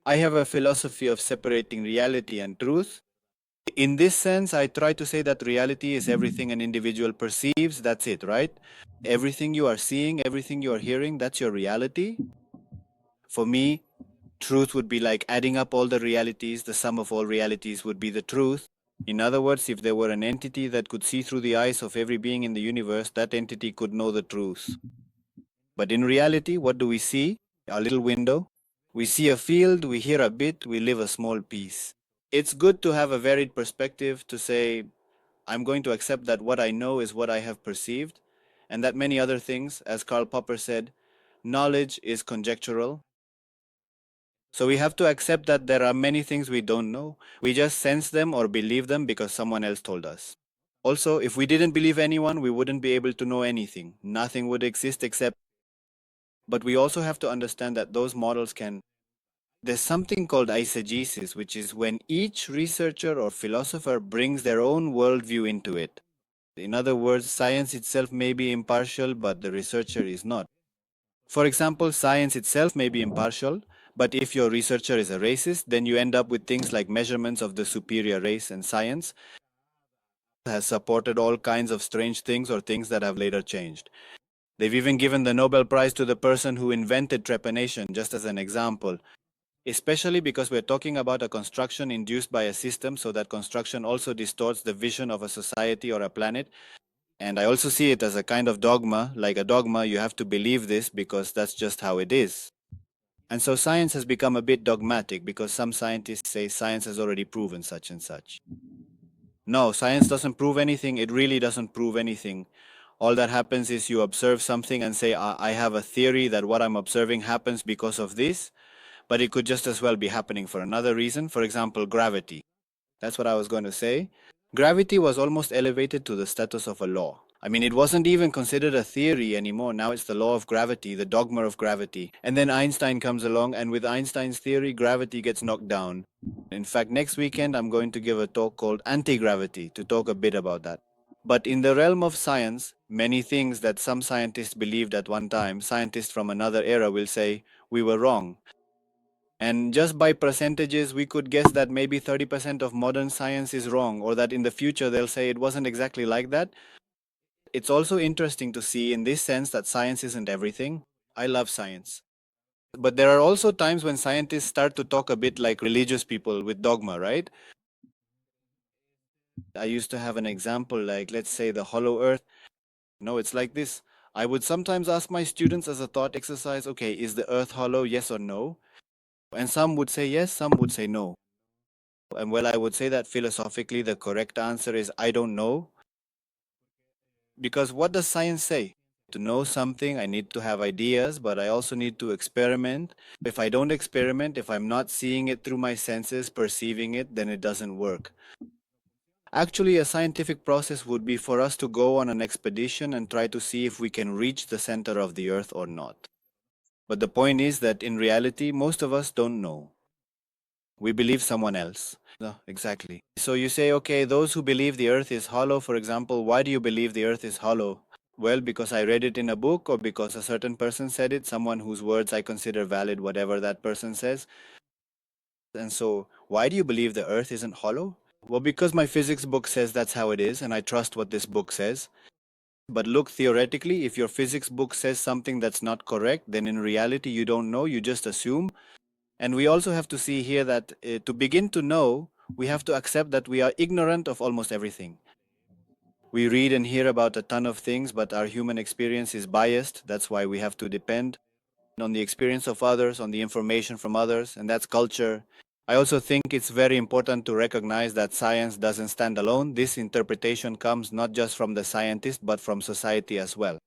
I have a philosophy of separating reality and truth. In this sense, I try to say that reality is everything an individual perceives, that's it, right? Everything you are seeing, everything you are hearing, that's your reality. For me, truth would be like adding up all the realities, the sum of all realities would be the truth. In other words, if there were an entity that could see through the eyes of every being in the universe, that entity could know the truth. But in reality, what do we see? Our little window. We see a field, we hear a bit, we live a small piece. It's good to have a varied perspective to say, I'm going to accept that what I know is what I have perceived, and that many other things, as Karl Popper said, knowledge is conjectural. So we have to accept that there are many things we don't know. We just sense them or believe them because someone else told us. Also, if we didn't believe anyone, we wouldn't be able to know anything. Nothing would exist except. But we also have to understand that those models can. There's something called eisegesis, which is when each researcher or philosopher brings their own worldview into it. In other words, science itself may be impartial, but the researcher is not. For example, science itself may be impartial, but if your researcher is a racist, then you end up with things like measurements of the superior race, and science has supported all kinds of strange things or things that have later changed. They've even given the Nobel Prize to the person who invented trepanation, just as an example, especially because we're talking about a construction induced by a system, so that construction also distorts the vision of a society or a planet. And I also see it as a kind of dogma. Like a dogma, you have to believe this because that's just how it is. And so science has become a bit dogmatic because some scientists say science has already proven such and such. No, science doesn't prove anything. It really doesn't prove anything. All that happens is you observe something and say, I have a theory that what I'm observing happens because of this, but it could just as well be happening for another reason. For example, gravity. That's what I was going to say. Gravity was almost elevated to the status of a law. I mean, it wasn't even considered a theory anymore. Now it's the law of gravity, the dogma of gravity. And then Einstein comes along, and with Einstein's theory, gravity gets knocked down. In fact, next weekend, I'm going to give a talk called Anti-Gravity to talk a bit about that. But in the realm of science, many things that some scientists believed at one time, scientists from another era will say, we were wrong. And just by percentages, we could guess that maybe 30% of modern science is wrong, or that in the future they'll say it wasn't exactly like that. It's also interesting to see in this sense that science isn't everything. I love science. But there are also times when scientists start to talk a bit like religious people with dogma, right? I used to have an example like, let's say, the hollow earth. No, it's like this. I would sometimes ask my students as a thought exercise, okay, is the earth hollow, yes or no? And some would say yes, some would say no. And well, I would say that philosophically, the correct answer is I don't know. Because what does science say? To know something, I need to have ideas, but I also need to experiment. If I don't experiment, if I'm not seeing it through my senses, perceiving it, then it doesn't work. Actually, a scientific process would be for us to go on an expedition and try to see if we can reach the center of the earth or not. But the point is that in reality, most of us don't know. We believe someone else. No, exactly. So you say, okay, those who believe the earth is hollow, for example, why do you believe the earth is hollow? Well, because I read it in a book or because a certain person said it, someone whose words I consider valid, whatever that person says. And so, why do you believe the earth isn't hollow? Well, because my physics book says that's how it is, and I trust what this book says. But look, theoretically, if your physics book says something that's not correct, then in reality you don't know, you just assume. And we also have to see here that to begin to know, we have to accept that we are ignorant of almost everything. We read and hear about a ton of things, but our human experience is biased. That's why we have to depend on the experience of others, on the information from others, and that's culture. I also think it's very important to recognize that science doesn't stand alone. This interpretation comes not just from the scientist, but from society as well.